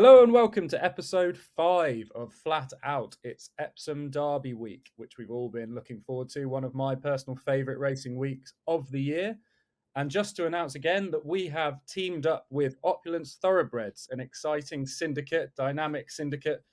Hello and welcome to episode 5 of Flat Out. It's Epsom Derby week, which we've all been looking forward to, one of my personal favourite racing weeks of the year. And just to announce again that we have teamed up with Opulence Thoroughbreds, an exciting syndicate, dynamic syndicate,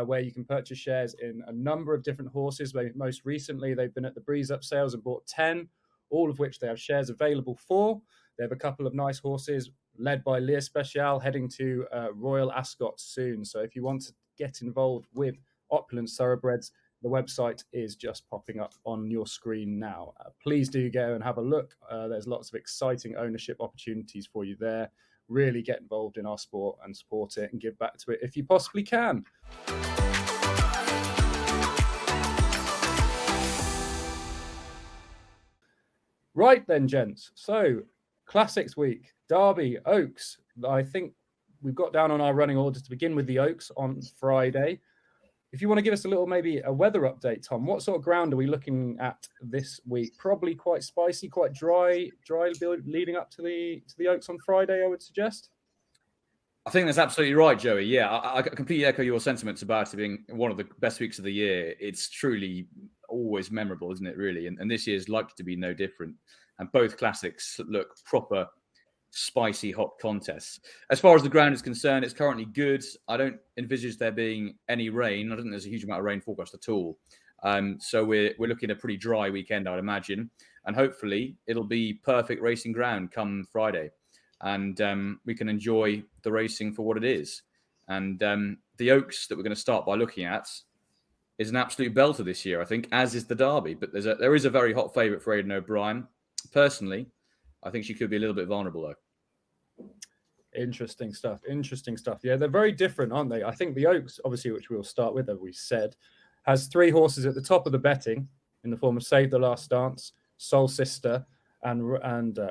where you can purchase shares in a number of different horses. Most recently, they've been at the Breeze Up sales and bought 10, all of which they have shares available for. They have a couple of nice horses led by Lear Special heading to Royal Ascot soon. So if you want to get involved with Opulence Thoroughbreds, the website is just popping up on your screen now. Please do go and have a look. There's lots of exciting ownership opportunities for you there. Really get involved in our sport and support it and give back to it if you possibly can. Right then, gents. So, Classics week, Derby, Oaks. I think we've got down on our running order to begin with the Oaks on Friday. If you want to give us a little, maybe a weather update, Tom, what sort of ground are we looking at this week? Probably quite spicy, quite dry leading up to the Oaks on Friday, I would suggest. I think that's absolutely right, Joey. Yeah, I completely echo your sentiments about it being one of the best weeks of the year. It's truly always memorable, isn't it, really? And this year is likely to be no different. And both classics look proper, spicy, hot contests. As far as the ground is concerned, it's currently good. I don't envisage there being any rain. I don't think there's a huge amount of rain forecast at all. So we're looking at a pretty dry weekend, I'd imagine. And hopefully it'll be perfect racing ground come Friday. And we can enjoy the racing for what it is. And the Oaks that we're going to start by looking at is an absolute belter this year, I think, as is the Derby. But there is a very hot favourite for Aidan O'Brien. Personally, I think she could be a little bit vulnerable, though. Interesting stuff. Yeah, they're very different, aren't they? I think the Oaks, obviously, which we'll start with, as we said, has 3 horses at the top of the betting in the form of Save the Last Dance, Soul Sister, and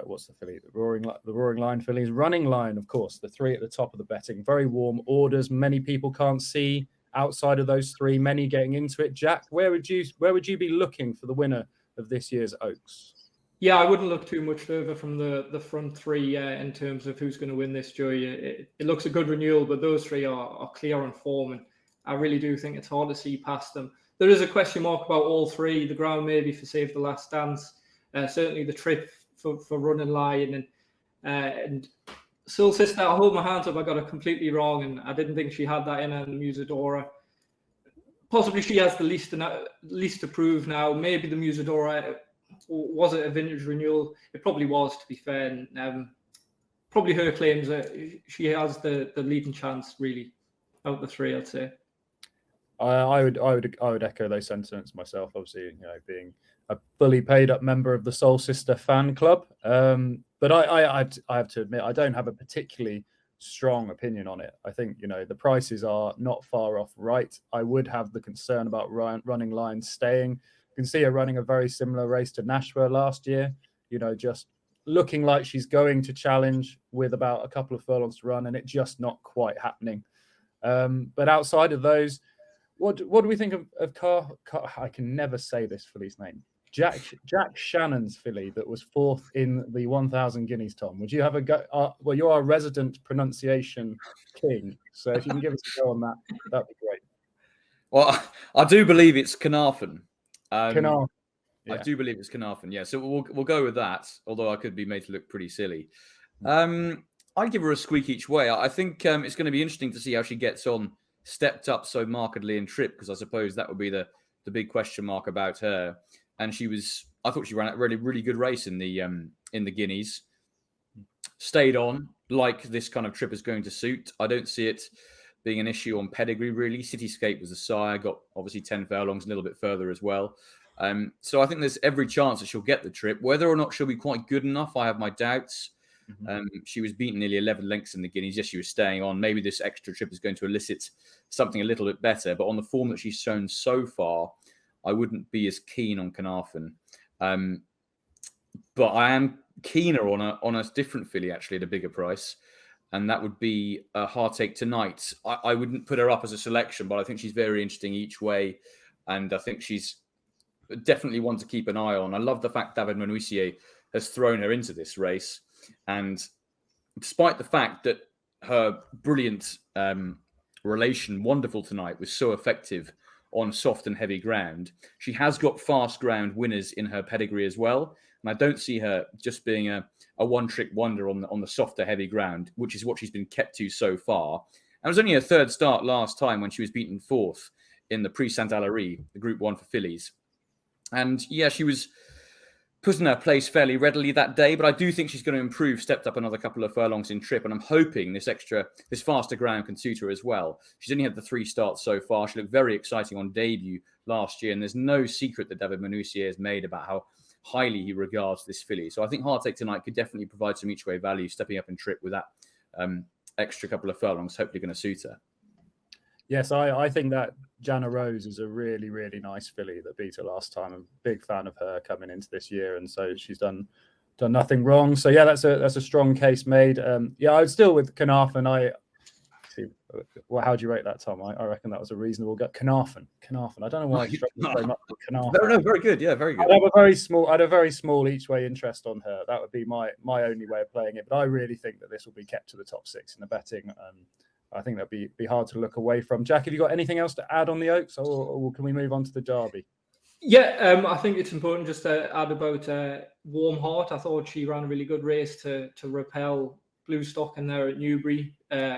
what's the filly? The Roaring Lion fillies. Running Line, of course, the 3 at the top of the betting. Very warm orders. Many people can't see outside of those 3. Many getting into it. Jack, where would you be looking for the winner of this year's Oaks? Yeah, I wouldn't look too much further from the front 3 in terms of who's going to win this, Joey. It looks a good renewal, but those 3 are clear on form, and I really do think it's hard to see past them. There is a question mark about all 3. The ground maybe for Save the Last Dance. Certainly the trip for Running Lion and Soul Sister. I'll hold my hands up. I got it completely wrong, and I didn't think she had that in her Musadora. Possibly she has the least to prove now. Maybe the Musadora. Was it a vintage renewal? It probably was, to be fair. And probably her claims that she has the leading chance, really, out of the 3, I'd say. I would echo those sentiments myself. Obviously, being a fully paid up member of the Soul Sister fan club, but I have to admit I don't have a particularly strong opinion on it. I think the prices are not far off right. I would have the concern about Running Line staying. You can see her running a very similar race to Nashua last year, just looking like she's going to challenge with about a couple of furlongs to run, and it just not quite happening. But outside of those, what do we think of Car? I can never say this filly's name. Jack Shannon's filly that was 4th in the 1,000 guineas, Tom. Would you have a go? Well, you're our resident pronunciation king, so if you can give us a go on that, that'd be great. Well, I do believe it's Carnarvon. Yeah. I do believe it's Carnarvon, yeah. So we'll go with that, although I could be made to look pretty silly. I'd give her a squeak each way. I think it's going to be interesting to see how she gets on, stepped up so markedly in trip, because I suppose that would be the big question mark about her. And I thought she ran a really, really good race in the Guineas. Stayed on, like this kind of trip is going to suit. I don't see it being an issue on pedigree, really. Cityscape was a sire, got obviously 10 furlongs, a little bit further as well. So I think there's every chance that she'll get the trip. Whether or not she'll be quite good enough, I have my doubts. Mm-hmm. She was beaten nearly 11 lengths in the Guineas. Yes, she was staying on. Maybe this extra trip is going to elicit something a little bit better. But on the form that she's shown so far, I wouldn't be as keen on Carnarvon. But I am keener on a different filly, actually, at a bigger price. And that would be a Heartache Tonight. I wouldn't put her up as a selection, but I think she's very interesting each way. And I think she's definitely one to keep an eye on. I love the fact David Menuisier has thrown her into this race. And despite the fact that her brilliant relation, wonderful tonight, was so effective on soft and heavy ground. She has got fast ground winners in her pedigree as well. And I don't see her just being a one-trick wonder on the softer, heavy ground, which is what she's been kept to so far. And it was only her third start last time when she was beaten fourth in the Prix Saint-Valery, the Group 1 for fillies. And yeah, she was put in her place fairly readily that day, but I do think she's going to improve, stepped up another couple of furlongs in trip, and I'm hoping this faster ground can suit her as well. She's only had the 3 starts so far. She looked very exciting on debut last year, and there's no secret that David Manoussier has made about how highly he regards this filly. So I think Heartache tonight could definitely provide some each way value, stepping up in trip with that extra couple of furlongs, hopefully going to suit her. Yes, I think that Jana Rose is a really, really nice filly that beat her last time. I'm a big fan of her coming into this year, and so she's done nothing wrong. So yeah, that's a strong case made. Yeah, I would still with Carnarvon. Well, how do you rate that, Tom? I reckon that was a reasonable gut. Carnarvon. I don't know why I struggle so much with Carnarvon. No, very good. Yeah, very good. I'd have a very small each way interest on her. That would be my only way of playing it. But I really think that this will be kept to the top 6 in the betting. I think that'd be hard to look away from. Jack, have you got anything else to add on the Oaks, or can we move on to the Derby? Yeah, I think it's important just to add about Warm Heart. I thought she ran a really good race to repel Blue Stock in there at Newbury.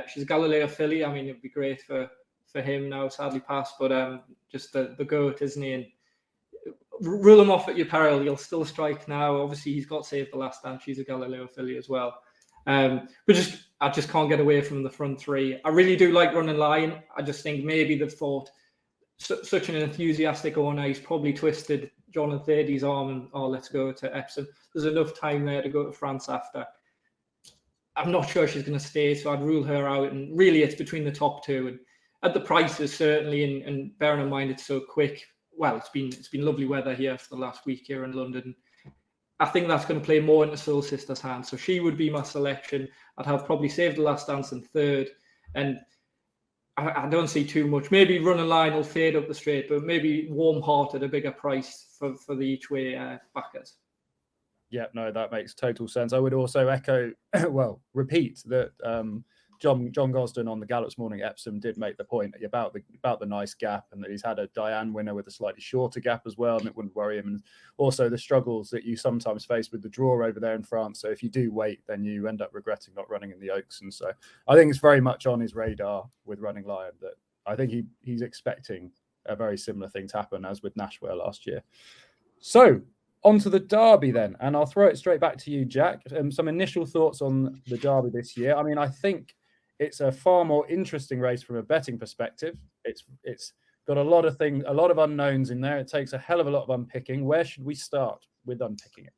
She's a Galileo filly. I mean, it'd be great for him now, sadly passed, but just the goat, isn't he? And rule him off at your peril. He'll still strike now. Obviously, he's got Save the Last Dance. She's a Galileo filly as well. But I just can't get away from the front 3. I really do like Running Lion. I just think maybe they've thought such an enthusiastic owner, he's probably twisted John and Thady's arm and, let's go to Epsom. There's enough time there to go to France after. I'm not sure she's going to stay, so I'd rule her out. And really, it's between the top 2. And at the prices, certainly, and bearing in mind it's so quick. Well, it's been lovely weather here for the last week here in London. I think that's going to play more into Soul Sister's hands. So she would be my selection. I'd have probably Save the Last Dance in third. And I don't see too much. Maybe Running Lion will fade up the straight, but maybe Warm Heart at a bigger price for the each way backers. Yeah, no, that makes total sense. I would also repeat that John Gosden on the Gallops Morning Epsom did make the point about the nice gap, and that he's had a Diane winner with a slightly shorter gap as well, and it wouldn't worry him. And also the struggles that you sometimes face with the draw over there in France. So if you do wait, then you end up regretting not running in the Oaks. And so I think it's very much on his radar with Running Lion that I think he's expecting a very similar thing to happen as with Nashwell last year. So on to the Derby then, and I'll throw it straight back to you, Jack. Some initial thoughts on the Derby this year. I mean, I think it's a far more interesting race from a betting perspective. It's got a lot of unknowns in there. It takes a hell of a lot of unpicking. Where should we start with unpicking it?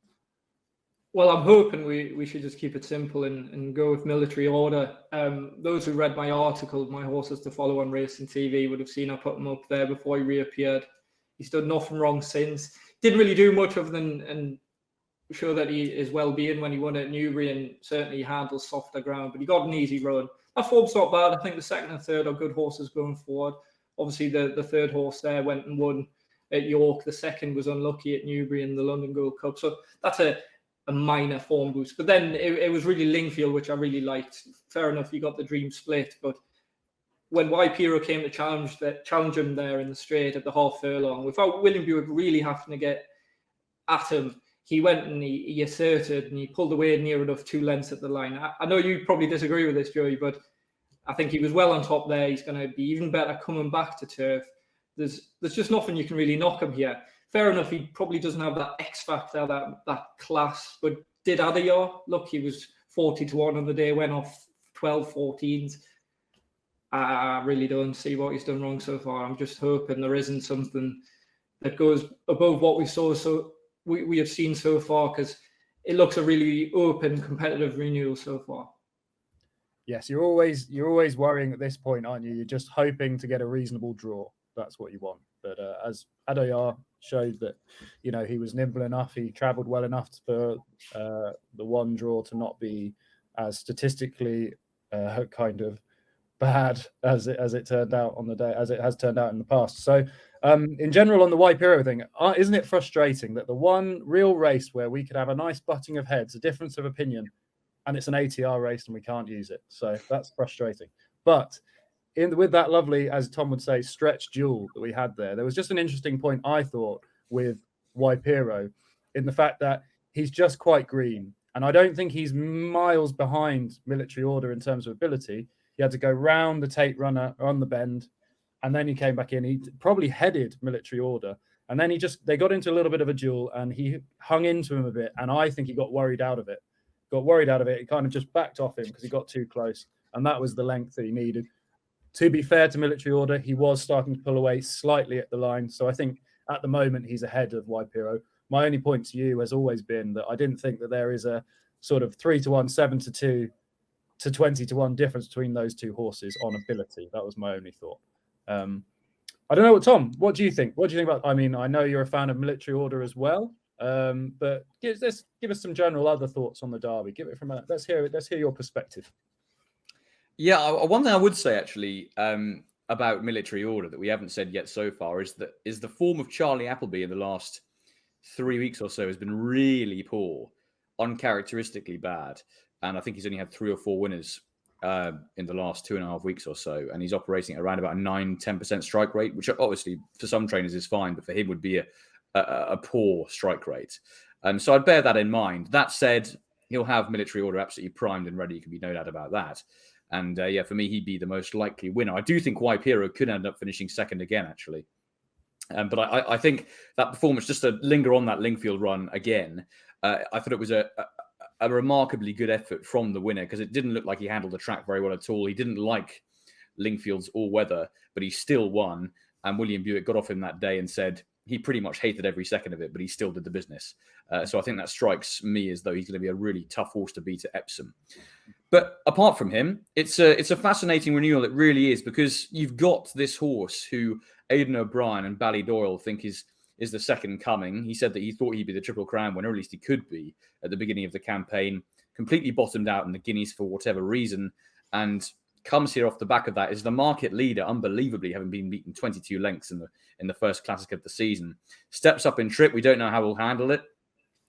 Well, I'm hoping we should just keep it simple and go with military order. Those who read my article, My Horses to Follow on Racing TV, would have seen I put him up there before he reappeared. He's done nothing wrong since. Didn't really do much other than show that he is well-being when he won at Newbury, and certainly handles softer ground, but he got an easy run. That form's not bad. I think the second and third are good horses going forward. Obviously, the third horse there went and won at York. The second was unlucky at Newbury in the London Gold Cup. So that's a minor form boost. But then it was really Lingfield, which I really liked. Fair enough, he got the dream split, but when Waipiro came to challenge him there in the straight at the half furlong, without William Buick really having to get at him, he went and he asserted and he pulled away near enough 2 lengths at the line. I know you probably disagree with this, Joey, but I think he was well on top there. He's going to be even better coming back to turf. There's just nothing you can really knock him here. Fair enough, he probably doesn't have that X factor, that class, but did Adair. Look, he was 40-1 on the day, went off 12-14s. I really don't see what he's done wrong so far. I'm just hoping there isn't something that goes above what we have seen so far, because it looks a really open, competitive renewal so far. Yes, you're always worrying at this point, aren't you? You're just hoping to get a reasonable draw. That's what you want. But as Adair showed that, he was nimble enough, he travelled well enough for the one draw to not be as statistically kind of bad as it turned out on the day, as it has turned out in the past. So in general, on the Waipiro thing, isn't it frustrating that the one real race where we could have a nice butting of heads, a difference of opinion, and it's an ATR race and we can't use it. So that's frustrating. But with that lovely, as Tom would say, stretch duel that we had there was just an interesting point, I thought, with Waipiro, in the fact that he's just quite green. And I don't think he's miles behind Military Order in terms of ability. He had to go round the Tate runner on the bend, and then he came back in. He probably headed Military Order. And then they got into a little bit of a duel, and he hung into him a bit. And I think he got worried out of it. He kind of just backed off him because he got too close. And that was the length that he needed. To be fair to Military Order, he was starting to pull away slightly at the line. So I think at the moment he's ahead of Waipiro. My only point to you has always been that I didn't think that there is a sort of 3-1, 7-2 to 20-1 difference between those two horses on ability. That was my only thought. I don't know, Tom, what do you think? What do you think about, I mean, I know you're a fan of Military Order as well, but give us some general other thoughts on the Derby. Let's hear your perspective. Yeah, one thing I would say actually about Military Order that we haven't said yet so far is the form of Charlie Appleby in the last 3 weeks or so has been really poor, uncharacteristically bad, and I think he's only had 3 or 4 winners in the last 2.5 weeks or so, and he's operating at around about a 9-10% strike rate, which obviously for some trainers is fine, but for him would be a poor strike rate. So I'd bear that in mind. That said, he'll have Military Order absolutely primed and ready. You can be no doubt about that. And for me, he'd be the most likely winner. I do think Waipiro could end up finishing second again, actually. But I think that performance, just to linger on that Lingfield run again, I thought it was a remarkably good effort from the winner, because it didn't look like he handled the track very well at all. He didn't like Lingfield's all-weather, but he still won. And William Buick got off him that day and said he pretty much hated every second of it, but he still did the business. So I think that strikes me as though he's going to be a really tough horse to beat at Epsom. But apart from him, it's a fascinating renewal. It really is, because you've got this horse who Aidan O'Brien and Ballydoyle think is the second coming. He said that he thought he'd be the Triple Crown winner, or at least he could be at the beginning of the campaign. Completely bottomed out in the Guineas for whatever reason, and comes here off the back of that is the market leader, unbelievably, having been beaten 22 lengths in the first Classic of the season. Steps up in trip. We don't know how he'll handle it.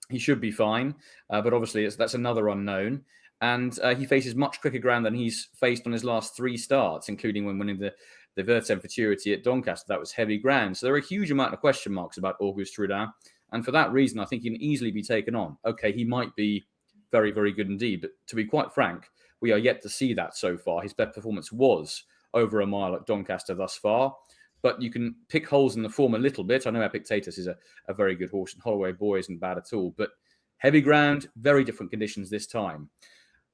He should be fine, but obviously that's another unknown. And he faces much quicker ground than he's faced on his last 3 starts, including when winning the Vertem Futurity at Doncaster. That was heavy ground. So there are a huge amount of question marks about Auguste Rodin. And for that reason, I think he can easily be taken on. Okay, he might be very, very good indeed. But to be quite frank, we are yet to see that so far. His best performance was over a mile at Doncaster thus far. But you can pick holes in the form a little bit. I know Epictetus is a very good horse, and Holloway Boy isn't bad at all. But heavy ground, very different conditions this time.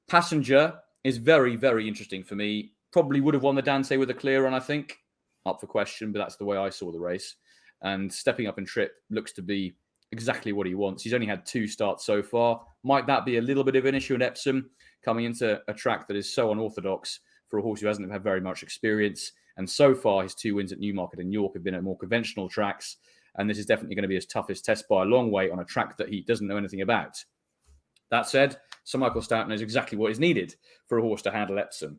Passenger is very, very interesting for me. Probably would have won the Dante with a clear run, I think. Up for question, but that's the way I saw the race. And stepping up in trip looks to be exactly what he wants. He's only had 2 starts so far. Might that be a little bit of an issue at Epsom, coming into a track that is so unorthodox for a horse who hasn't had very much experience? And so far, his 2 wins at Newmarket and York have been at more conventional tracks. And this is definitely going to be his toughest test by a long way on a track that he doesn't know anything about. That said, Sir Michael Stout knows exactly what is needed for a horse to handle Epsom.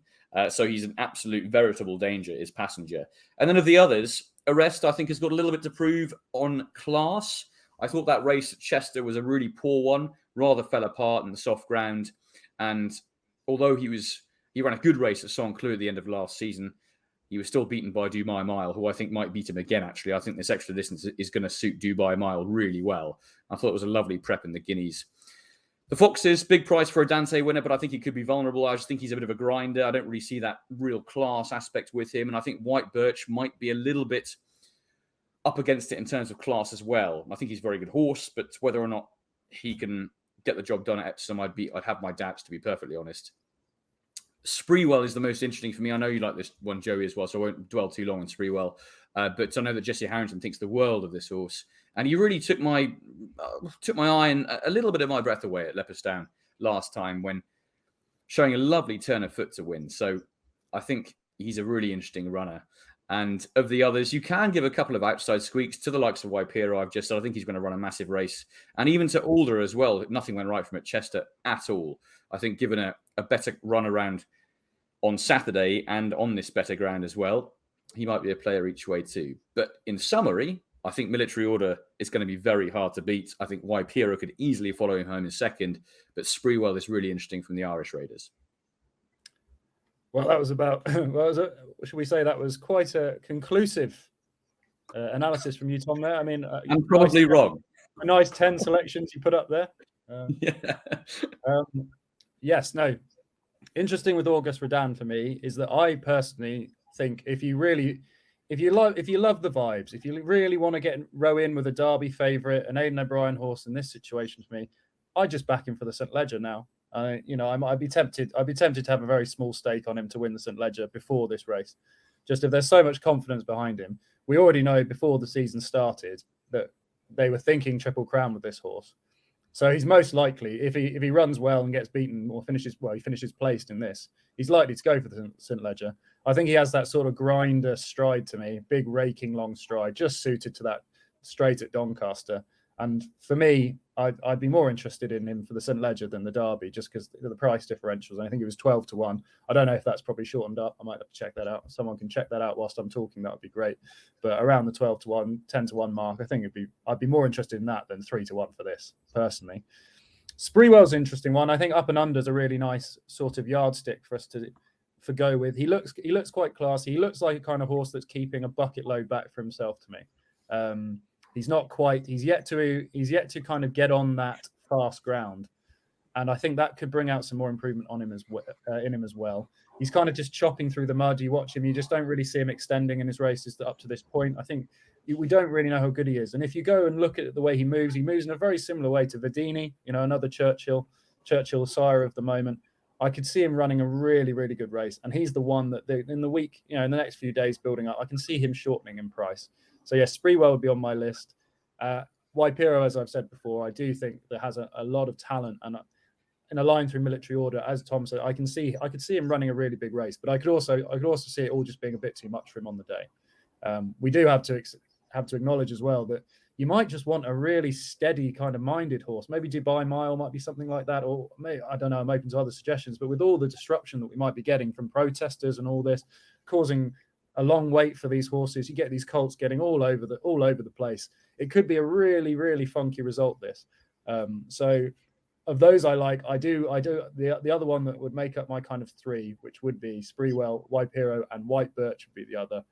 So he's an absolute veritable danger, is Passenger. And then of the others, Arrest, I think, has got a little bit to prove on class. I thought that race at Chester was a really poor one, rather fell apart in the soft ground. And although he ran a good race at Saint-Cloud at the end of last season, he was still beaten by Dubai Mile, who I think might beat him again, actually. I think this extra distance is going to suit Dubai Mile really well. I thought it was a lovely prep in the Guineas. The Foxes, big price for a Dante winner, but I think he could be vulnerable. I just think he's a bit of a grinder. I don't really see that real class aspect with him. And I think White Birch might be a little bit up against it in terms of class as well. I think he's a very good horse, but whether or not he can get the job done at Epsom, I'd have my doubts, to be perfectly honest. Spreewell is the most interesting for me. I know you like this one, Joey, as well, so I won't dwell too long on Spreewell. But I know that Jesse Harrington thinks the world of this horse. And he really took my eye and a little bit of my breath away at Leopardstown last time when showing a lovely turn of foot to win. So I think he's a really interesting runner. And of the others, you can give a couple of outside squeaks to the likes of Waipiro. I've just said I think he's going to run a massive race. And even to Alder as well. Nothing went right from at Chester at all. I think given a better run around on Saturday and on this better ground as well, he might be a player each way too. But in summary, I think Military Order is going to be very hard to beat. I think Waipiro could easily follow him home in second, but Spreewell is really interesting from the Irish Raiders. Well, that was about, should we say that was quite a conclusive analysis from you, Tom, there. I mean, I'm probably wrong. A nice 10 selections you put up there. Yeah. Yes, no. Interesting with Auguste Rodin for me is that I personally think if you love the vibes, if you really want to row in with a Derby favourite, an Aidan O'Brien horse in this situation for me, I just back him for the St. Leger now. I'd be tempted to have a very small stake on him to win the St. Leger before this race. Just if there's so much confidence behind him, we already know before the season started that they were thinking Triple Crown with this horse. So he's most likely, if he runs well and gets beaten or he finishes placed in this, he's likely to go for the St. Leger. I think he has that sort of grinder stride to me, big raking long stride, just suited to that straight at Doncaster. And for me, I'd be more interested in him for the St. Leger than the Derby, just because the price differentials. I think it was 12-1. I don't know if that's probably shortened up. I might have to check that out. If someone can check that out whilst I'm talking, that would be great. But around the 12-1, 10-1 mark, I think I'd be more interested in that than 3-1 for this, personally. Spreewell's an interesting one. I think up and under is a really nice sort of yardstick for us to go with. He looks quite classy. He looks like a kind of horse that's keeping a bucket load back for himself to me. He's not quite. He's yet to kind of get on that fast ground, and I think that could bring out some more improvement on him as well. He's kind of just chopping through the mud. You watch him, you just don't really see him extending in his races up to this point. I think we don't really know how good he is. And if you go and look at the way he moves in a very similar way to Verdini, another Churchill sire of the moment. I could see him running a really, really good race, and he's the one that in the week, in the next few days building up, I can see him shortening in price. So yes, Spreewell would be on my list. Waipiro, as I've said before, I do think that has a lot of talent, and in a line through Military Order, as Tom said, I could see him running a really big race, but I could also see it all just being a bit too much for him on the day. We do have to acknowledge as well that you might just want a really steady kind of minded horse. Maybe Dubai Mile might be something like that, or maybe, I don't know, I'm open to other suggestions. But with all the disruption that we might be getting from protesters and all this, causing a long wait for these horses, you get these colts getting all over the place. It could be a really, really funky result. This, so of those I like, I do. The other one that would make up my kind of three, which would be Spreewell, Waipiro, and White Birch would be the other.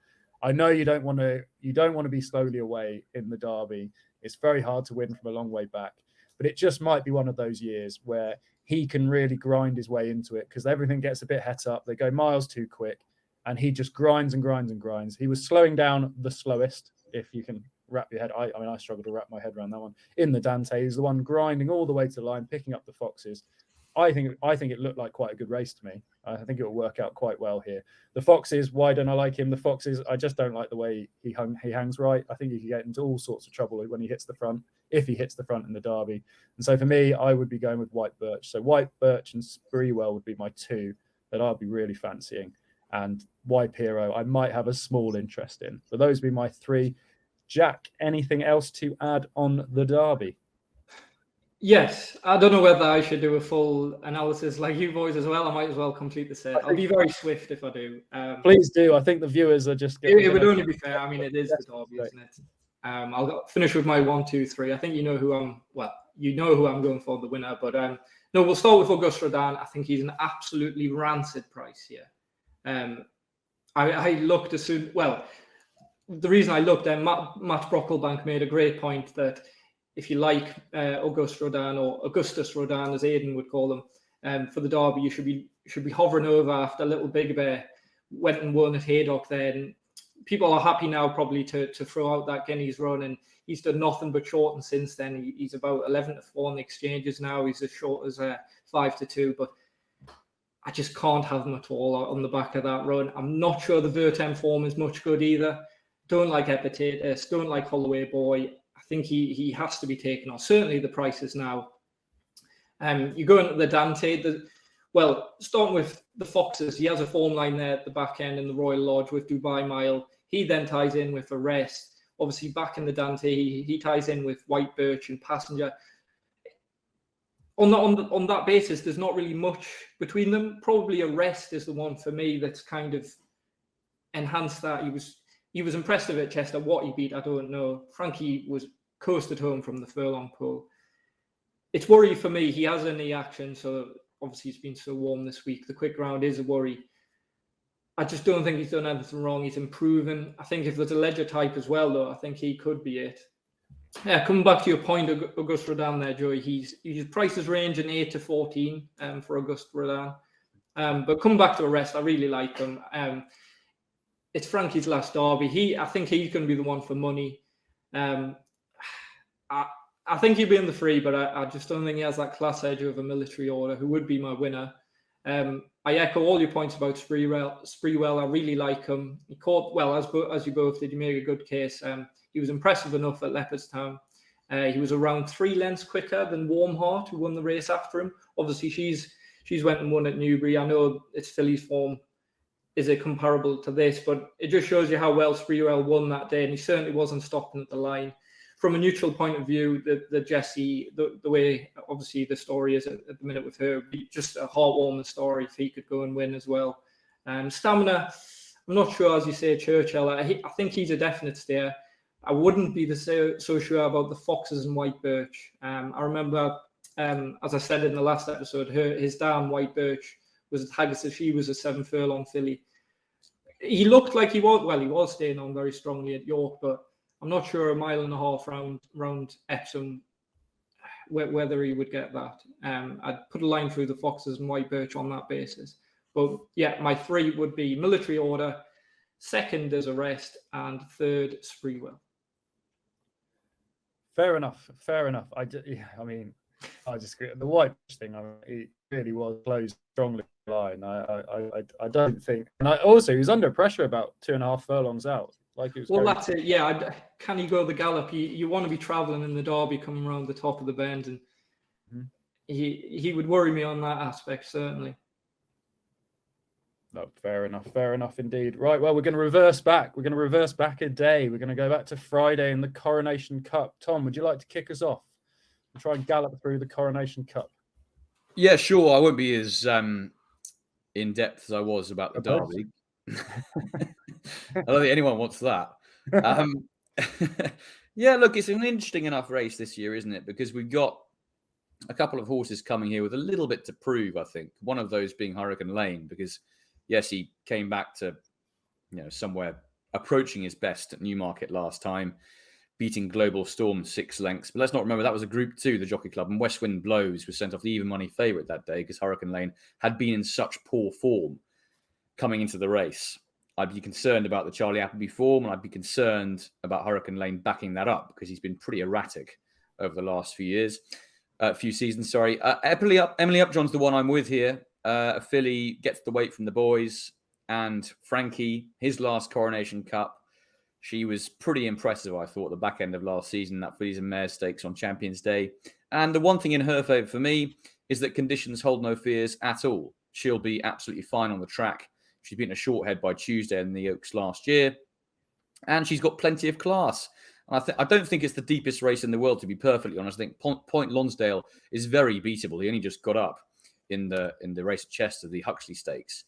I know you don't want to be slowly away in the Derby. It's very hard to win from a long way back, but it just might be one of those years where he can really grind his way into it because everything gets a bit het up. They go miles too quick, and he just grinds and grinds and grinds. He was slowing down the slowest, if you can wrap your head. I struggle to wrap my head around that one. In the Dante, he's the one grinding all the way to the line, picking up the foxes. I think it looked like quite a good race to me. I think it will work out quite well here. The foxes, why don't I like him? The foxes, I just don't like the way he hangs right. I think he can get into all sorts of trouble when he hits the front, if he hits the front in the Derby. And so for me, I would be going with White Birch. So White Birch and Spreewell would be my two that I'd be really fancying. And Waipiro, I might have a small interest in. So those would be my three. Jack, anything else to add on the Derby? Yes, I don't know whether I should do a full analysis like you boys as well. I might as well complete the set. I'll be very swift if I do. Please do. I think the viewers are just. It would only be fair. I mean, it is the Derby, isn't it? I'll finish with my 1, 2, 3. I think you know who I'm going for the winner. But no, we'll start with Auguste Rodin. I think he's an absolutely rancid price here. I looked as soon. Well, the reason I looked, Matt Brocklebank made a great point that if you like Auguste Rodin, or Augustus Rodin, as Aidan would call him, for the Derby, you should be hovering over after Little Big Bear went and won at Haydock there. And people are happy now probably to throw out that Guineas run, and he's done nothing but shorten since then. He's about 11-4 on the exchanges now. He's as short as 5-2, but I just can't have him at all on the back of that run. I'm not sure the Vertem form is much good either. Don't like Epitatus, don't like Holloway Boy. I think he has to be taken off. Certainly the prices now. You go into the Dante. Starting with the Foxes, he has a form line there at the back end in the Royal Lodge with Dubai Mile. He then ties in with Arrest. Obviously, back in the Dante, he ties in with White Birch and Passenger. On that basis, there's not really much between them. Probably Arrest is the one for me that's kind of enhanced that. he was impressive at Chester. What he beat, I don't know. Frankie was coasted home from the furlong pole. It's worry for me. He has a knee action, so obviously it's been so warm this week. The quick round is a worry. I just don't think he's done anything wrong. He's improving. I think if there's a ledger type as well, though, I think he could be it. Yeah, coming back to your point, Auguste Rodin there, Joey, he's priced his range in 8 to 14 for Auguste Rodin. But coming back to the rest, I really like him. It's Frankie's last derby. I think he's going to be the one for money. I think he'll be in the free, but I just don't think he has that class edge of a Military Order, who would be my winner. I echo all your points about Spreewell. I really like him. He caught well, as you both did. You made a good case. He was impressive enough at Leopardstown. He was around 3 lengths quicker than Warmheart, who won the race after him. Obviously, she's went and won at Newbury. I know it's Filly's form. Is it comparable to this? But it just shows you how well Spreewell won that day, and he certainly wasn't stopping at the line. From a neutral point of view, the Jessie, the way obviously the story is at the minute with her, just a heartwarming story if he could go and win as well. Stamina, I'm not sure, as you say, Churchill. I think he's a definite stayer. I wouldn't be so sure about the Foxes and White Birch. I remember, as I said in the last episode, his dam, White Birch, was at Haggis. She was a 7 furlong filly. He looked like he was staying on very strongly at York, but I'm not sure a 1.5 mile round Epsom whether he would get that. I'd put a line through the Foxes and White Birch on that basis. But yeah, my 3 would be Military Order, second is Arrest, and third Spreewell. Fair enough. I just the White Birch thing. It really was closed strongly line. I don't think, and he was under pressure about 2.5 furlongs out. Like it was. Well, that's it. Yeah, can he go the gallop? You want to be travelling in the Derby, coming around the top of the bend, and he would worry me on that aspect certainly. No, fair enough indeed. Right, well, we're going to reverse back. We're going to reverse back a day. We're going to go back to Friday in the Coronation Cup. Tom, would you like to kick us off and try and gallop through the Coronation Cup? Yeah, sure. I won't be as in depth as I was about the Derby. I don't think anyone wants that. Yeah, look, it's an interesting enough race this year, isn't it? Because we've got a couple of horses coming here with a little bit to prove, I think. One of those being Hurricane Lane, because yes, he came back to, somewhere approaching his best at Newmarket last time, beating Global Storm 6 lengths. But let's not remember that was a Group 2, the Jockey Club, and West Wind Blows was sent off the even money favourite that day because Hurricane Lane had been in such poor form coming into the race. I'd be concerned about the Charlie Appleby form, and I'd be concerned about Hurricane Lane backing that up because he's been pretty erratic over the last few seasons. Emily Upjohn's the one I'm with here. A filly gets the weight from the boys, and Frankie, his last Coronation Cup, she was pretty impressive, I thought, at the back end of last season, that Fillies and Mares Stakes on Champions Day. And the one thing in her favour for me is that conditions hold no fears at all. She'll be absolutely fine on the track. She's been a short head by Tuesday in the Oaks last year, and she's got plenty of class. And I don't think it's the deepest race in the world, to be perfectly honest. I think Point Lonsdale is very beatable. He only just got up in the race at Chester, the Huxley Stakes,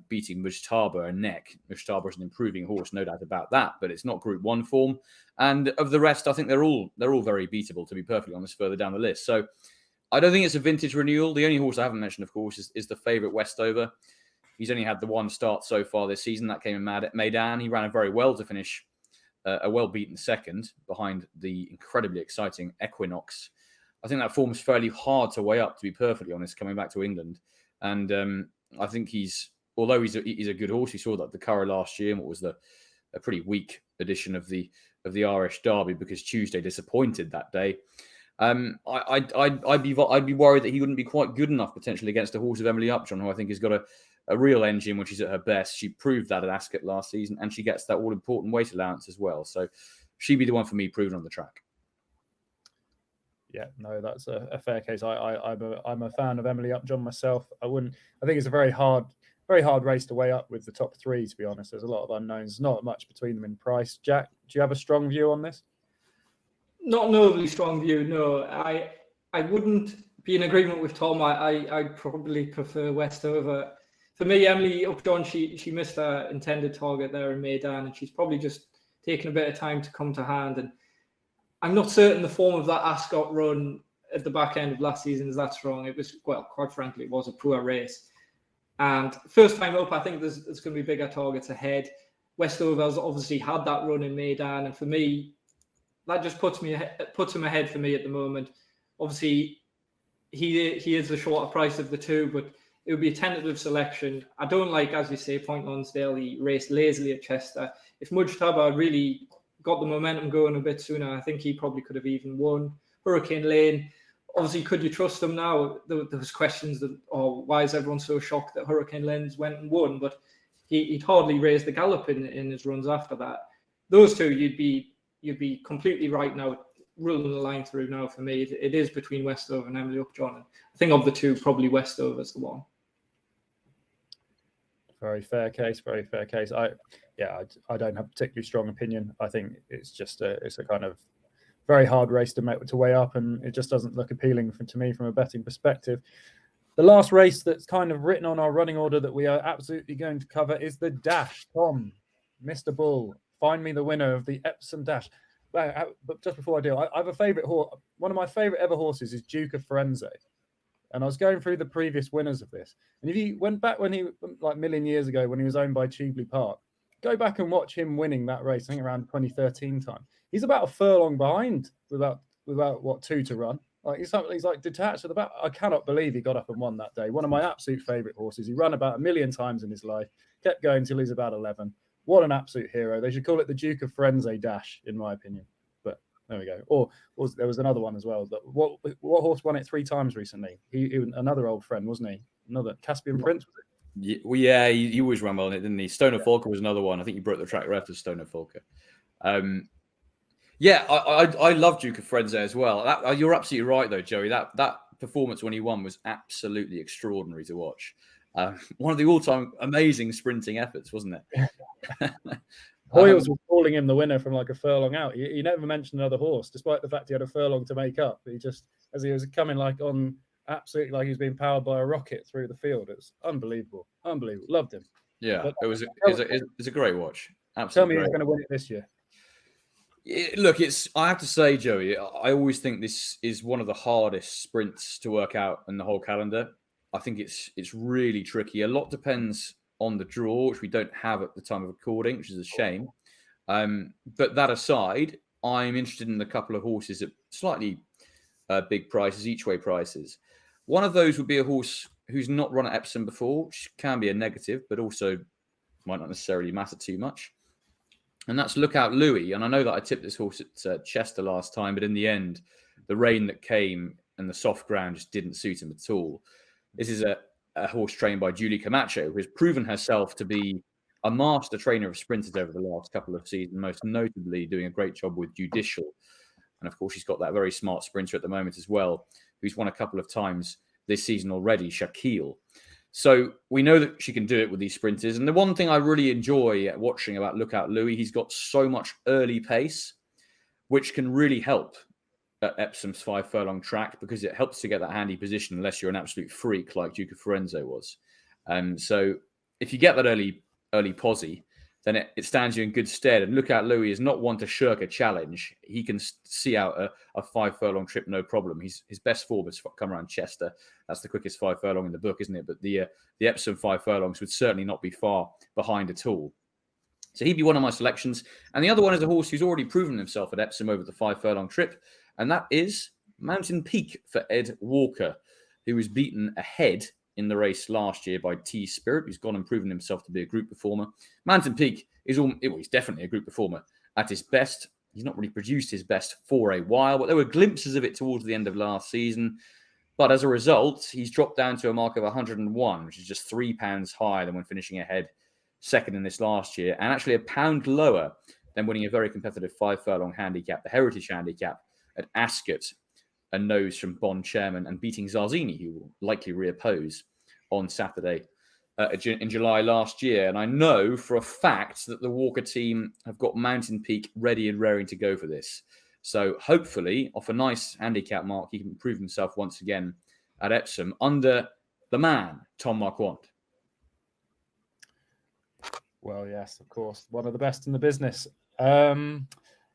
beating Mujtaba and Neck. Mujtaba is an improving horse, no doubt about that, but it's not Group 1 form. And of the rest, I think they're all very beatable, to be perfectly honest, further down the list. So I don't think it's a vintage renewal. The only horse I haven't mentioned, of course, is the favourite Westover. He's only had the one start so far this season. That came in Maidan. He ran it very well to finish a well-beaten second behind the incredibly exciting Equinox. I think that form's fairly hard to weigh up, to be perfectly honest, coming back to England. And I think although he's a good horse, he saw that the Curragh last year, and what was a pretty weak edition of the Irish Derby because Tuesday disappointed that day. I'd be worried that he wouldn't be quite good enough potentially against a horse of Emily Upjohn, who I think has got a real engine when she's at her best. She proved that at Ascot last season, and she gets that all-important weight allowance as well. So she'd be the one for me proven on the track. Yeah, no, that's a fair case. I'm a fan of Emily Upjohn myself. I think it's a very hard race to weigh up with the top 3, to be honest. There's a lot of unknowns, not much between them in price. Jack, do you have a strong view on this? Not an overly strong view, no. I wouldn't be in agreement with Tom. I'd probably prefer Westover. for me, Emily Upjohn, she missed her intended target there in Meydan, and she's probably just taken a bit of time to come to hand. And I'm not certain the form of that Ascot run at the back end of last season is that strong. It was, well, quite frankly, it was a poor race. And first time up, I think there's going to be bigger targets ahead. Westover's obviously had that run in Meydan, and for me, that just puts him ahead for me at the moment. Obviously, he is the shorter price of the two, but it would be a tentative selection. I don't like, as you say, Point Lonsdale. He raced lazily at Chester. If Mujtaba really got the momentum going a bit sooner, I think he probably could have even won. Hurricane Lane, obviously, could you trust him now? There was questions that, why is everyone so shocked that Hurricane Lane went and won? But he'd hardly raised the gallop in his runs after that. Those two, you'd be completely right now, ruling the line through now for me. It is between Westover and Emily Upjohn. I think of the two, probably Westover's the one. Very fair case. Very fair case. I don't have a particularly strong opinion. I think it's just it's a kind of very hard race to weigh up, and it just doesn't look appealing to me from a betting perspective. The last race that's kind of written on our running order that we are absolutely going to cover is the Dash. Tom, Mr. Bull, find me the winner of the Epsom Dash. But just before I do, I have a favourite horse. One of my favourite ever horses is Duke of Firenze. And I was going through the previous winners of this. And if you went back when he, like a million years ago, when he was owned by Cheveley Park, go back and watch him winning that race, I think around 2013 time. He's about a furlong behind with about 2 to run. Like he's like detached at the back. I cannot believe he got up and won that day. One of my absolute favourite horses. He ran about 1 million times in his life, kept going till he's about 11. What an absolute hero. They should call it the Duke of Firenze Dash, in my opinion. But there we go. Or there was another one as well. What horse won it 3 times recently? He another old friend, wasn't he? Another Caspian Prince, was it? Yeah, he always ran well in it, didn't he? Stoner Falker was another one. I think he broke the track record of Stoner Falker. I love Duke of Firenze as well. You're absolutely right, though, Joey. That performance when he won was absolutely extraordinary to watch. One of the all-time amazing sprinting efforts, wasn't it? Hoyles was calling him the winner from like a furlong out. He never mentioned another horse, despite the fact he had a furlong to make up. He just, as he was coming like on, absolutely like he was being powered by a rocket through the field. It was unbelievable. Loved him. Yeah, but it was a great watch. Absolutely. Tell me who's going to win it this year. Look, I have to say, Joey, I always think this is one of the hardest sprints to work out in the whole calendar. I think it's really tricky. A lot depends on the draw, which we don't have at the time of recording, which is a shame. But that aside, I'm interested in a couple of horses at slightly big prices, each way prices. One of those would be a horse who's not run at Epsom before, which can be a negative, but also might not necessarily matter too much. And that's Lookout Louis. And I know that I tipped this horse at Chester last time, but in the end, the rain that came and the soft ground just didn't suit him at all. This is a horse trained by Julie Camacho, who has proven herself to be a master trainer of sprinters over the last couple of seasons, most notably doing a great job with Judicial. And of course, she's got that very smart sprinter at the moment as well, who's won a couple of times this season already, Shaquille. So we know that she can do it with these sprinters. And the one thing I really enjoy watching about Lookout Louis, he's got so much early pace, which can really help at Epsom's 5 furlong track, because it helps to get that handy position unless you're an absolute freak like Duke of Firenze was. So if you get that early posse, then it stands you in good stead. And Lookout Louis is not one to shirk a challenge. He can see out a 5 furlong trip, no problem. His best form has come around Chester. That's the quickest 5 furlong in the book, isn't it? But the Epsom 5 furlongs would certainly not be far behind at all. So he'd be one of my selections. And the other one is a horse who's already proven himself at Epsom over the 5 furlong trip. And that is Mountain Peak for Ed Walker, who was beaten ahead in the race last year by T-Spirit, who's gone and proven himself to be a group performer. Mountain Peak he's definitely a group performer at his best. He's not really produced his best for a while, but there were glimpses of it towards the end of last season. But as a result, he's dropped down to a mark of 101, which is just £3 higher than when finishing ahead second in this last year, and actually £1 lower than winning a very competitive 5 furlong handicap, the Heritage Handicap at Ascot, a nose from Bond Chairman, and beating Zarzini, who will likely reoppose on Saturday in July last year. And I know for a fact that the Walker team have got Mountain Peak ready and raring to go for this. So hopefully, off a nice handicap mark, he can prove himself once again at Epsom under the man, Tom Marquand. Well, yes, of course, one of the best in the business.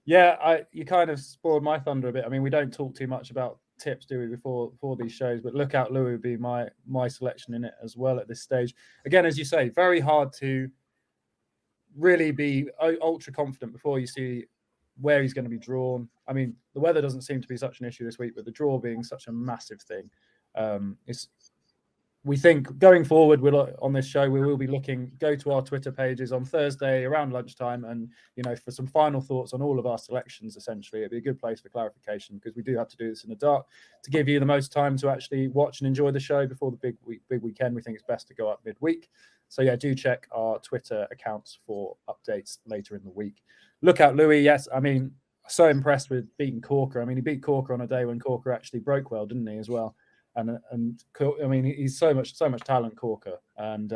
Yeah, you kind of spoiled my thunder a bit. I mean, we don't talk too much about tips, do we, before these shows? But Lookout Louis would be my selection in it as well at this stage. Again, as you say, very hard to really be ultra confident before you see where he's going to be drawn. I mean, the weather doesn't seem to be such an issue this week, but the draw being such a massive thing, we think going forward, on this show, we will be go to our Twitter pages on Thursday around lunchtime, and for some final thoughts on all of our selections. Essentially, it'd be a good place for clarification, because we do have to do this in the dark to give you the most time to actually watch and enjoy the show before the big weekend. We think it's best to go up midweek. So yeah, do check our Twitter accounts for updates later in the week. Lookout Louis, yes. I mean, so impressed with beating Corker. I mean, he beat Corker on a day when Corker actually broke well, didn't he, as well? And I mean, he's so much talent, Corker. And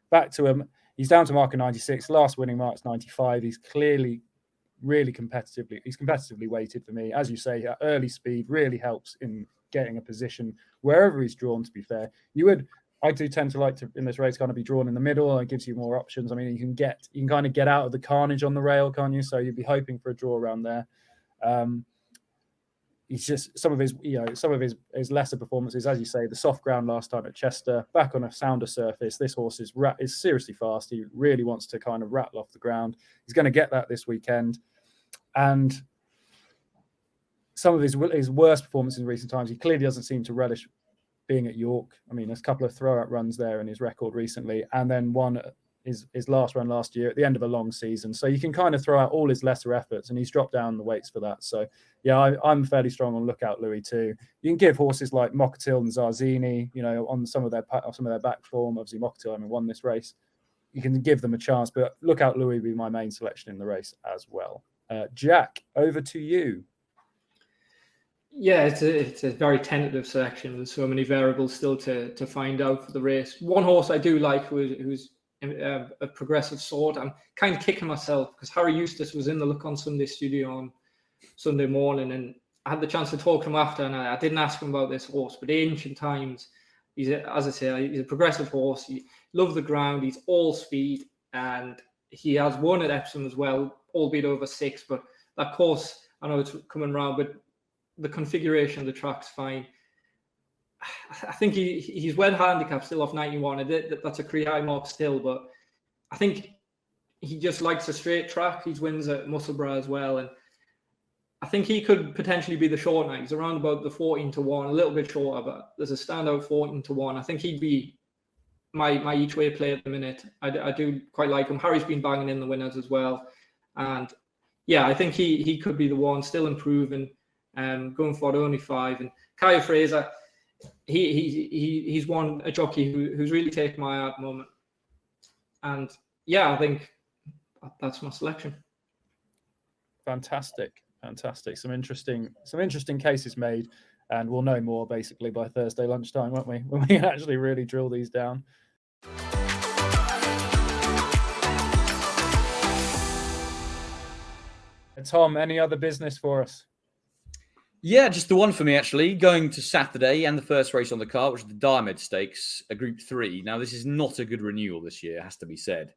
back to him, he's down to marker 96. Last winning mark's 95. He's clearly really competitively weighted for me. As you say, early speed really helps in getting a position wherever he's drawn. To be fair, I do tend to like to, in this race, kind of be drawn in the middle. It gives you more options. I mean, you can kind of get out of the carnage on the rail, can't you? So you'd be hoping for a draw around there. He's just some of his lesser performances, as you say, the soft ground last time at Chester, back on a sounder surface. This horse is seriously fast. He really wants to kind of rattle off the ground. He's going to get that this weekend. And some of his worst performances in recent times, he clearly doesn't seem to relish being at York. I mean, there's a couple of throw-out runs there in his record recently, and then one his last run last year at the end of a long season. So you can kind of throw out all his lesser efforts, and he's dropped down the weights for that. So yeah, I'm fairly strong on Lookout Louis too. You can give horses like Mokkatil and Zarzini, on some of their back form. Obviously, Mokkatil won this race. You can give them a chance, but Lookout Louis would be my main selection in the race as well. Jack, over to you. Yeah, it's a very tentative selection. There's so many variables still to find out for the race. One horse I do like who's a progressive sort. I'm kind of kicking myself because Harry Eustace was in the Look on Sunday studio on Sunday morning, and I had the chance to talk to him after, and I didn't ask him about this horse, but Ancient Times, as I say, he's a progressive horse. He loves the ground. He's all speed, and he has won at Epsom as well, albeit over 6. But that course, I know it's coming around, but the configuration of the track's fine. I think he's well handicapped still off 91. That's a career high mark still, but I think he just likes a straight track. He's wins at Musselburgh as well, and I think he could potentially be the short night. He's around about the 14-1, a little bit shorter, but there's a standout 14-1. I think he'd be my each way play at the minute. I do quite like him. Harry's been banging in the winners as well, and yeah, I think he could be the one, still improving, going for only 5. And Kyle Fraser, he's a jockey who's really taken my eye at the moment, and yeah, I think that's my selection. Fantastic. Some interesting cases made, and we'll know more basically by Thursday lunchtime, won't we? When we actually really drill these down. Tom, any other business for us? Yeah, just the one for me, actually. Going to Saturday and the first race on the card, which is the Diamond Stakes, a Group 3. Now, this is not a good renewal this year, has to be said.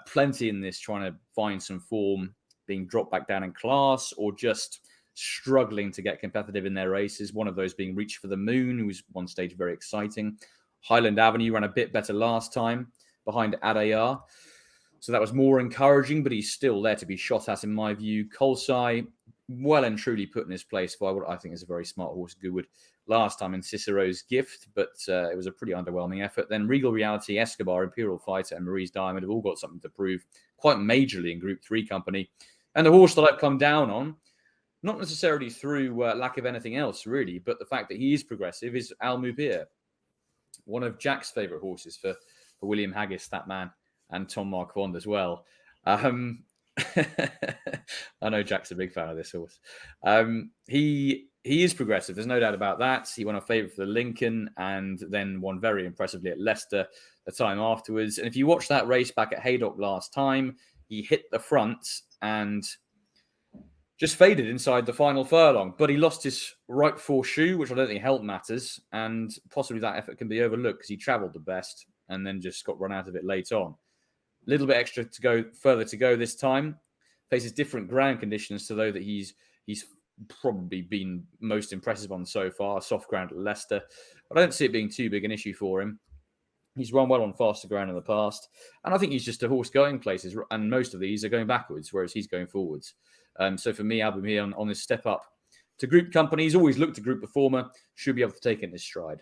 Plenty in this trying to find some form, being dropped back down in class, or just struggling to get competitive in their races. One of those being Reach for the Moon, who was one stage very exciting. Highland Avenue ran a bit better last time behind Adayar. So that was more encouraging, but he's still there to be shot at, in my view. Colsai, well and truly put in his place by what I think is a very smart horse, Goodwood, last time in Cicero's Gift, but it was a pretty underwhelming effort. Then Regal Reality, Escobar, Imperial Fighter, and Marie's Diamond have all got something to prove quite majorly in Group 3 company. And the horse that I've come down on, not necessarily through lack of anything else, really, but the fact that he is progressive, is Al Mubir, one of Jack's favourite horses for William Haggis, that man, and Tom Marquand as well. I know Jack's a big fan of this horse. He is progressive. There's no doubt about that. He won a favourite for the Lincoln and then won very impressively at Leicester the time afterwards. And if you watch that race back at Haydock last time, he hit the front and just faded inside the final furlong. But he lost his right foreshoe, which I don't think helped matters. And possibly that effort can be overlooked because he travelled the best and then just got run out of it late on. little bit extra further to go this time. Faces different ground conditions to those that he's probably been most impressive on so far. Soft ground at Leicester, but I don't see it being too big an issue for him. He's run well on faster ground in the past, and I think he's just a horse going places, and most of these are going backwards, whereas he's going forwards. So for me, Album here on this step up to group company. He's always looked a group performer, should be able to take it in his stride.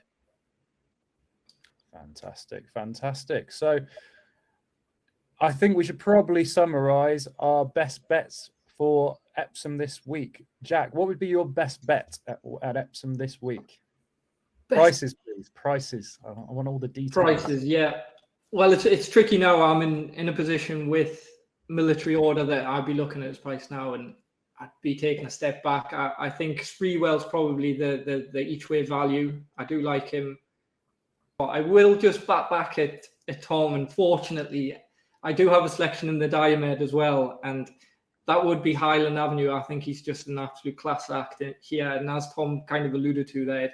Fantastic. So I think we should probably summarise our best bets for Epsom this week. Jack, what would be your best bet at Epsom this week? Prices, please. Prices. I want all the details. Prices, yeah. Well, it's tricky now. I'm in a position with military order that I'd be looking at his price now, and I'd be taking a step back. I think Spreewell's probably the each way value. I do like him, but I will just back at Tom. Unfortunately, I do have a selection in the Diomed as well, and that would be Highland Avenue. I think he's just an absolute class act here, and as Tom kind of alluded to there,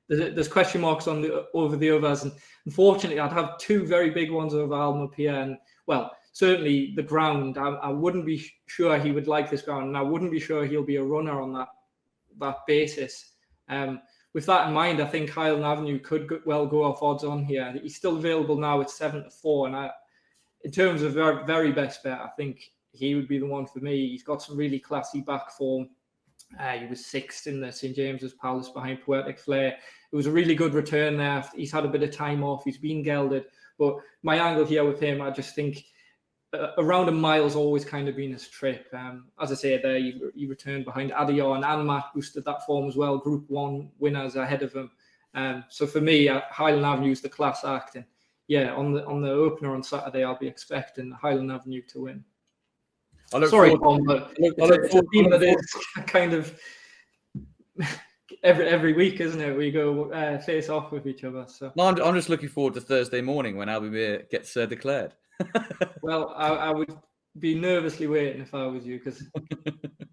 there's question marks over the others, and unfortunately, I'd have two very big ones over Alma Pierre, and well, certainly the ground. I wouldn't be sure he would like this ground, and I wouldn't be sure he'll be a runner on that basis. With that in mind, I think Highland Avenue could well go off odds on here. He's still available now at 7-4, and in terms of very, very best bet, I think he would be the one for me. He's got some really classy back form. He was sixth in the St. James's Palace behind Poetic Flair. It was a really good return there. He's had a bit of time off. He's been gelded. But my angle here with him, I just think around a mile's always kind of been his trip. As I say there, he returned behind Adior, and Anmat boosted that form as well. Group 1 winners ahead of him. So for me, Highland Avenue is the class act. And yeah, on the opener on Saturday, I'll be expecting Highland Avenue to win. Sorry, Tom, but it's a team that is kind of every week, isn't it? We go face off with each other. So no, I'm just looking forward to Thursday morning when Albumir gets declared. Well, I would be nervously waiting if I was you, because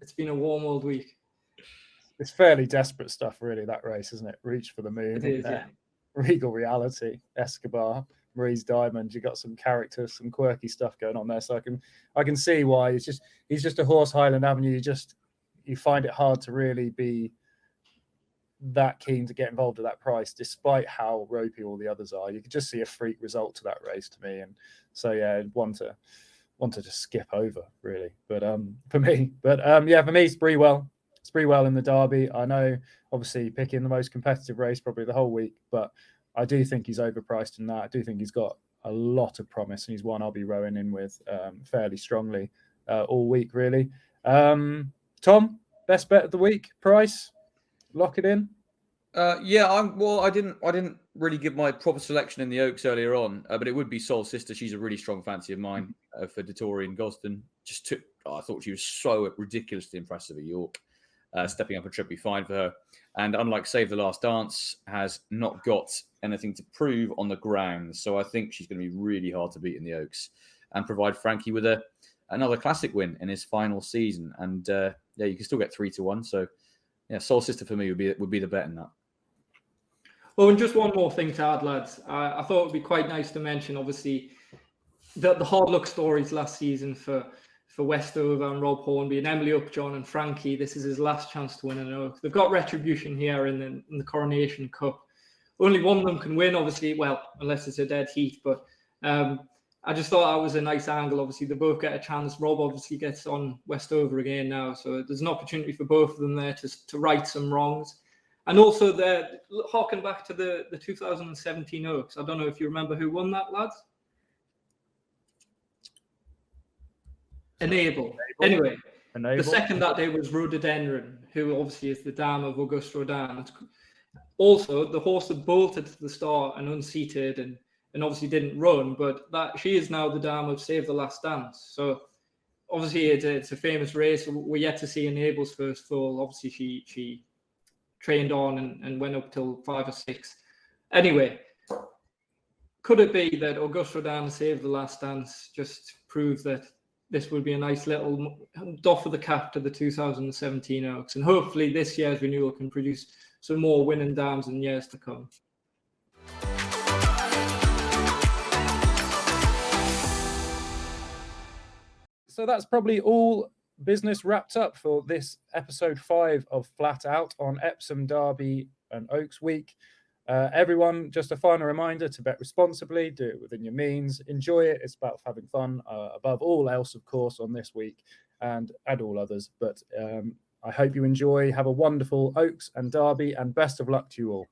it's been a warm old week. It's fairly desperate stuff, really, that race, isn't it? Reach for the moon. It is, yeah. Regal Reality, Escobar, Marie's Diamond. You got some character, some quirky stuff going on there. So I can see why he's just a horse. Highland Avenue. You find it hard to really be that keen to get involved at that price, despite how ropey all the others are. You could just see a freak result to that race to me, and so yeah, one to just skip over really. But for me, Spreewell in the Derby. I know, obviously, picking the most competitive race probably the whole week, but I do think he's overpriced in that. I do think he's got a lot of promise, and he's one I'll be rowing in with fairly strongly all week, really. Tom, best bet of the week, price, lock it in. I didn't really give my proper selection in the Oaks earlier on, but it would be Soul Sister. She's a really strong fancy of mine for Dettori and Gosden. I thought she was so ridiculously impressive at York. Stepping up a trip be fine for her. And unlike Save the Last Dance, has not got anything to prove on the ground. So I think she's going to be really hard to beat in the Oaks and provide Frankie with another classic win in his final season. And you can still get 3-1. So yeah, Soul Sister for me would be the bet in that. Well, and just one more thing to add, lads. I thought it would be quite nice to mention, obviously, the hard luck stories last season for Westover and Rob Hornby and Emily Upjohn and Frankie. This is his last chance to win an Oak. They've got retribution here in the Coronation Cup. Only one of them can win, obviously, well, unless it's a dead heat. But I just thought that was a nice angle. Obviously, they both get a chance. Rob obviously gets on Westover again now. So there's an opportunity for both of them there to right some wrongs. And also, they're harking back to the 2017 Oaks. I don't know if you remember who won that, lads. Enable. Anyway, the second that day was Rhododendron, who obviously is the dam of Auguste Rodin. Also, the horse that bolted to the start and unseated and obviously didn't run, but that she is now the dam of Save the Last Dance. So obviously it's a famous race. We're yet to see Enable's first full. Obviously she trained on and went up till 5 or 6. Anyway, could it be that Auguste Rodin Save the Last Dance just proves that this would be a nice little doff of the cap to the 2017 Oaks, and hopefully this year's renewal can produce some more winning dams in years to come. So that's probably all business wrapped up for this episode 5 of Flat Out on Epsom Derby and Oaks Week. Everyone, just a final reminder to bet responsibly, do it within your means, enjoy it. It's about having fun above all else, of course, on this week and all others. But I hope you enjoy. Have a wonderful Oaks and Derby, and best of luck to you all.